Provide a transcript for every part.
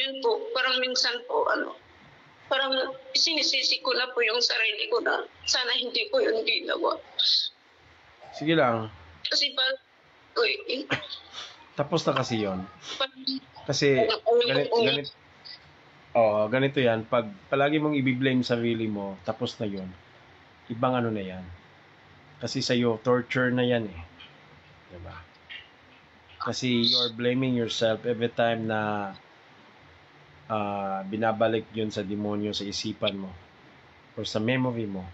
Yun po, parang minsan po, parang sinisisi ko na po yung sarili ko na sana hindi ko yung ginawa. Sige lang. Kasi parang, Tapos na kasi yon. Kasi, ganito yan. Pag palagi mong i-blame sarili mo, tapos na yon. Ibang ano na yan. Kasi sa'yo, torture na yan eh. Diba? Kasi you're blaming yourself every time na binabalik yun sa demonyo sa isipan mo or sa memory mo.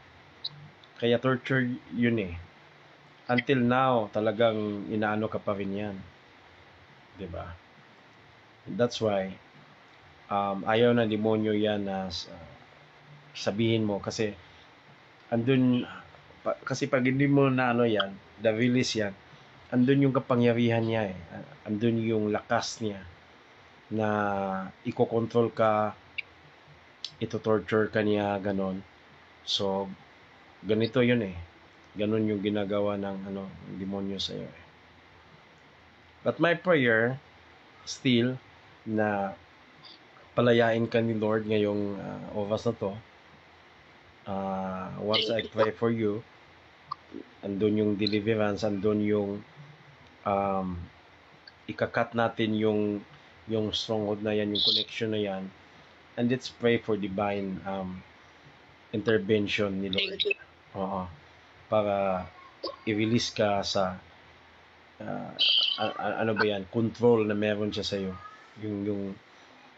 Kaya torture yun eh. Until now, talagang inaano ka pa rin yan. Diba? That's why ayaw na demonyo yan na sabihin mo kasi andun kasi pag hindi mo na ano yan, the release yan, andun yung kapangyarihan niya eh. Andun yung lakas niya na iko-control ka, ito-torture ka niya, ganon. So, ganito yun eh. Ganon yung ginagawa ng demonyo sa'yo eh. But my prayer, still, na palayain ka ni Lord ngayong oras na to. Once I pray for you, andun yung deliverance, andun yung ikakat natin yung stronghold na yan, yung connection na yan. And let's pray for divine intervention ni Lord. Para i-release ka sa ano ba yan, control na meron siya sa'yo.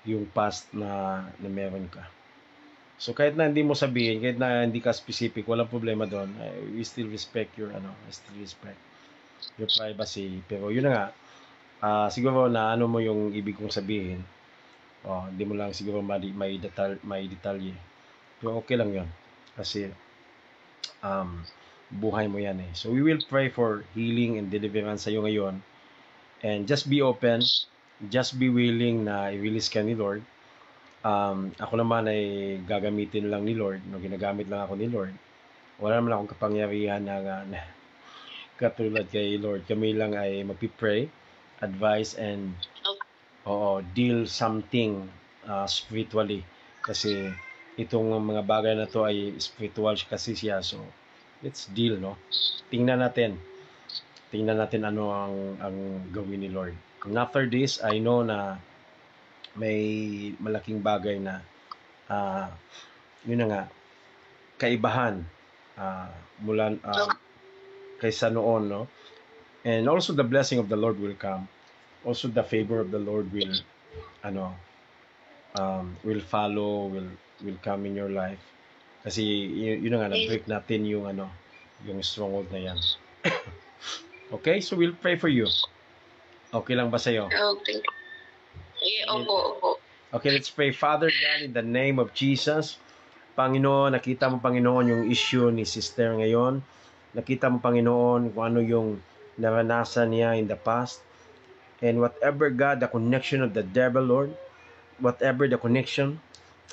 Yung past na meron ka. So kahit na hindi mo sabihin, kahit na hindi ka specific, walang problema doon. We still respect your your privacy. Pero yun na nga, siguro na ano mo yung ibig kong sabihin. Hindi mo lang siguro may detalye. Pero okay lang yun. Kasi buhay mo yan eh. So we will pray for healing and deliverance sa'yo ngayon. And just be open. Just be willing na i-release ka ni Lord. Ako naman ay gagamitin lang ni Lord. Ginagamit lang ako ni Lord. Wala naman akong kapangyarihan na katulad kay Lord. Kami lang ay magpipray, advise, and deal something spiritually. Kasi itong mga bagay na to ay spiritual kasi siya. So, let's deal, no? Tingnan natin ano ang gawin ni Lord. And after this, I know na may malaking bagay na yun na nga, kaibahan mula kaysa noon, no? And also the blessing of the Lord will come. Also the favor of the Lord will follow, will come in your life. Kasi yun na nga, na-break natin yung stronghold na yan. Okay, so we'll pray for you. Okay lang ba sa'yo? Okay. Opo. Okay, let's pray. Father God, in the name of Jesus, Panginoon, nakita mo, Panginoon, yung issue ni sister ngayon. Nakita mo, Panginoon, kung ano yung naranasan niya in the past. And whatever, God, the connection of the devil, Lord, whatever the connection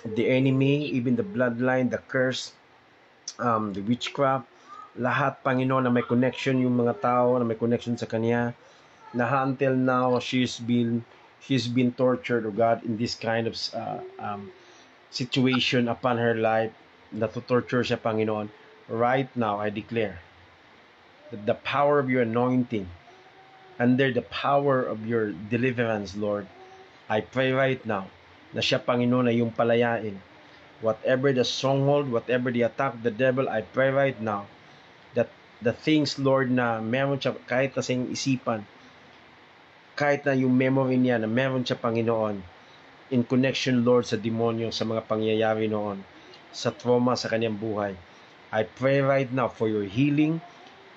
of the enemy, even the bloodline, the curse, the witchcraft, lahat, Panginoon, na may connection yung mga tao, na may connection sa Kanya, na until now, she's been tortured, oh God, in this kind of situation upon her life, na to torture siya, Panginoon. Right now, I declare that the power of your anointing, under the power of your deliverance, Lord, I pray right now, na siya, Panginoon, ay yung palayain. Whatever the stronghold, whatever the attack of the devil, I pray right now, that the things, Lord, na meron siya, kahit na sa isipan, kahit na yung memory niya na meron siya, Panginoon, in connection, Lord, sa demonyo, sa mga pangyayari noon, sa trauma sa kanyang buhay, I pray right now for your healing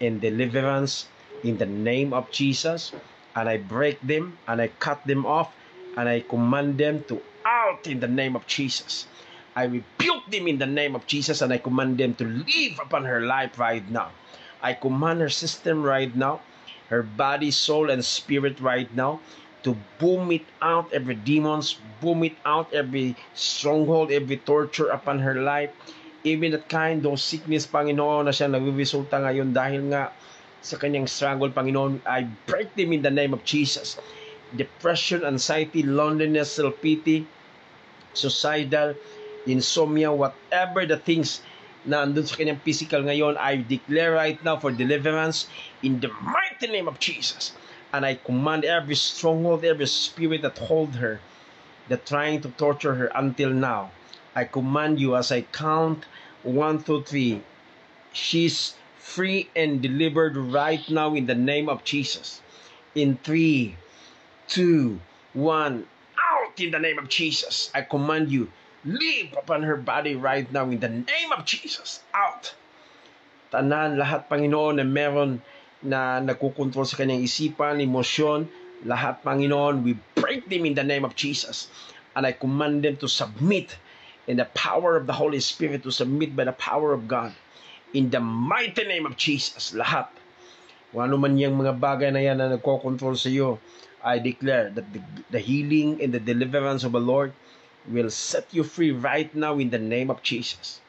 and deliverance in the name of Jesus, and I break them, and I cut them off, and I command them to out in the name of Jesus. I rebuke them in the name of Jesus, and I command them to leave upon her life right now. I command her system right now, her body, soul, and spirit right now, to boom it out, every demons, boom it out, every stronghold, every torture upon her life, even that kind of sickness, Panginoon, na siya nagresulta ngayon dahil nga sa kanyang struggle, Panginoon, I break them in the name of Jesus. depression, anxiety, loneliness, self-pity, suicidal, insomnia, whatever the things na andun sa kanyang physical ngayon, I declare right now for deliverance in the mighty name of Jesus. And I command every stronghold, every spirit that hold her, that trying to torture her until now, I command you as I count 1, 2, 3. She's free and delivered right now in the name of Jesus. In 3, 2, 1, out in the name of Jesus. I command you, leave upon her body right now in the name of Jesus. Out. Tanan lahat, Panginoon, na meron na nagkukontrol sa kanyang isipan, emosyon, lahat, Panginoon, we break them in the name of Jesus. And I command them to submit in the power of the Holy Spirit, to submit by the power of God. In the mighty name of Jesus, lahat. Kung ano man yung mga bagay na yan na nagkocontrol sa iyo, I declare that the healing and the deliverance of the Lord will set you free right now in the name of Jesus.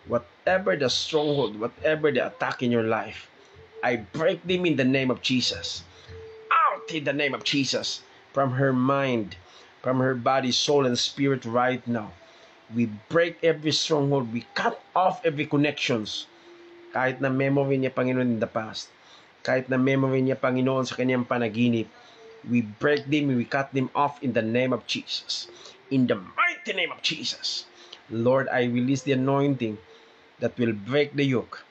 Whatever the stronghold, whatever the attack in your life, I break them in the name of Jesus. Out in the name of Jesus, from her mind, from her body, soul, and spirit right now. We break every stronghold. We cut off every connections. Kahit na memory niya, Panginoon, in the past. Kahit na memory niya, Panginoon, sa kanyang panaginip. We break them, we cut them off in the name of Jesus. In the mighty name of Jesus. Lord, I release the anointing that will break the yoke.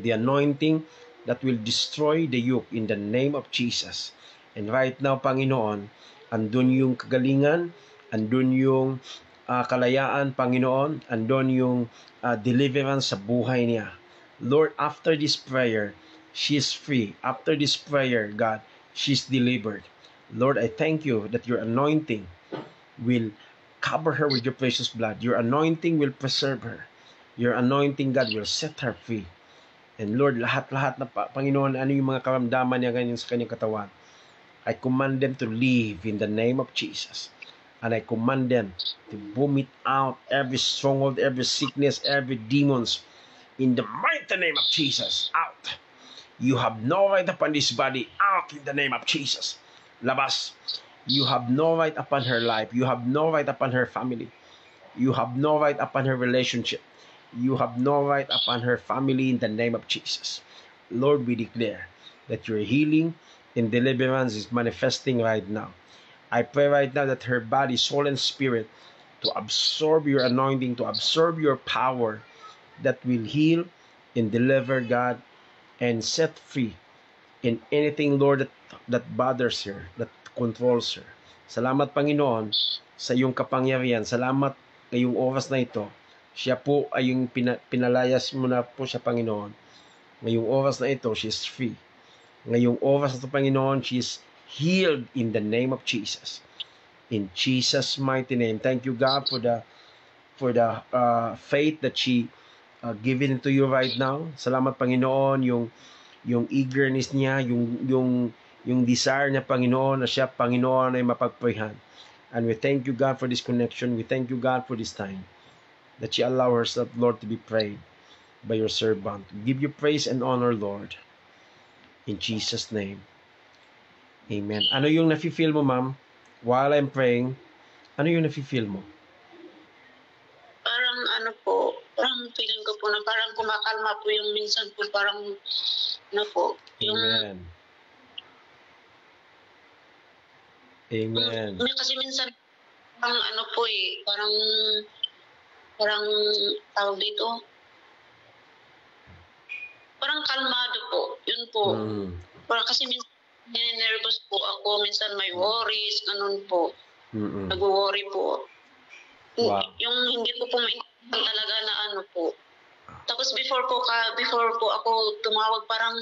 The anointing that will destroy the yoke in the name of Jesus. And right now, Panginoon, andun yung kagalingan, andun yung kalayaan, Panginoon, andun yung deliverance sa buhay niya. Lord, after this prayer, she is free. After this prayer, God, she's delivered. Lord, I thank you that your anointing will cover her with your precious blood. Your anointing will preserve her. Your anointing, God, will set her free. And Lord, lahat-lahat na Panginoon, ano yung mga karamdaman niya ganyan sa kanyang katawan, I command them to leave in the name of Jesus. And I command them to vomit out every stronghold, every sickness, every demons in the mighty name of Jesus. Out. You have no right upon this body. Out in the name of Jesus. Labas. You have no right upon her life. You have no right upon her family. You have no right upon her relationship. You have no right upon her family in the name of Jesus. Lord, we declare that your healing and deliverance is manifesting right now. I pray right now that her body, soul, and spirit to absorb your anointing, to absorb your power that will heal and deliver, God, and set free in anything, Lord, that bothers her, that controls her. Salamat, Panginoon, sa iyong kapangyarihan. Salamat ngayong oras na ito. Siya po ay yung pinalayas mo na po siya, Panginoon. Ngayong oras na ito, she is free. Ngayong oras na ito, Panginoon, she is healed in the name of Jesus. In Jesus' mighty name. Thank you, God, for the faith that she given to you right now. Salamat, Panginoon, yung eagerness niya, yung desire niya, Panginoon, na siya, Panginoon, ay mapagpurihan. And we thank you, God, for this connection. We thank you, God, for this time that she allow herself, Lord, to be prayed by your servant. We give you praise and honor, Lord. In Jesus' name. Amen. Ano yung nafe-feel mo, ma'am? While I'm praying, ano yung nafe-feel mo? Parang ano po, parang feeling ko po na parang kumakalma po yung minsan po parang ano po. Yung, Amen. Amen. Kasi minsan parang ano po parang tawag dito, parang kalmado po. Yun po. Parang kasi minsan nervous po ako, minsan may worries, ganun po. Nag-worry po. Wow. Yung hindi ko po maintindihan talaga na ano po. Tapos before po ako tumawag, parang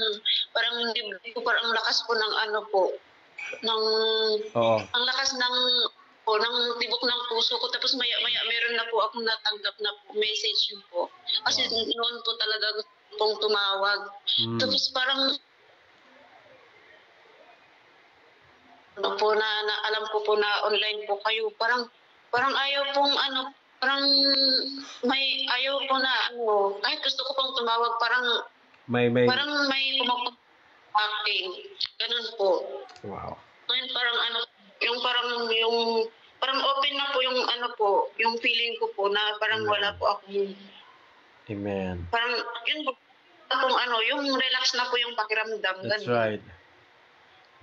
hindi ko, parang lakas po ng ano po, ng ang lakas ng tibok ng puso ko. Tapos maya meron na po akong natanggap na po message yun po. Kasi noon po talaga gusto pong tumawag. Tapos parang ano po na alam ko po na online po kayo. Parang ayaw pong ano, parang may ayaw po na ano, kahit gusto ko pong tumawag, parang may kumapag akin. Ganun po. Wow. Ngayon parang ano, parang open na po yung ano po, yung feeling ko po na parang Amen. wala po akong, Amen. parang yun po, akong ano, yung relax na po yung pakiramdam. That's ganun. right.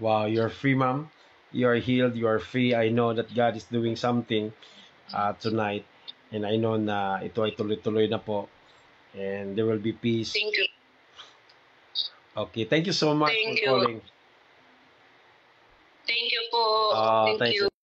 Wow, you're free, ma'am. You are healed. You are free. I know that God is doing something tonight. And I know na ito ay tuloy-tuloy na po. And there will be peace. Thank you. Okay, thank you so much Thank for you. calling. Thank you po. Thank Thank you.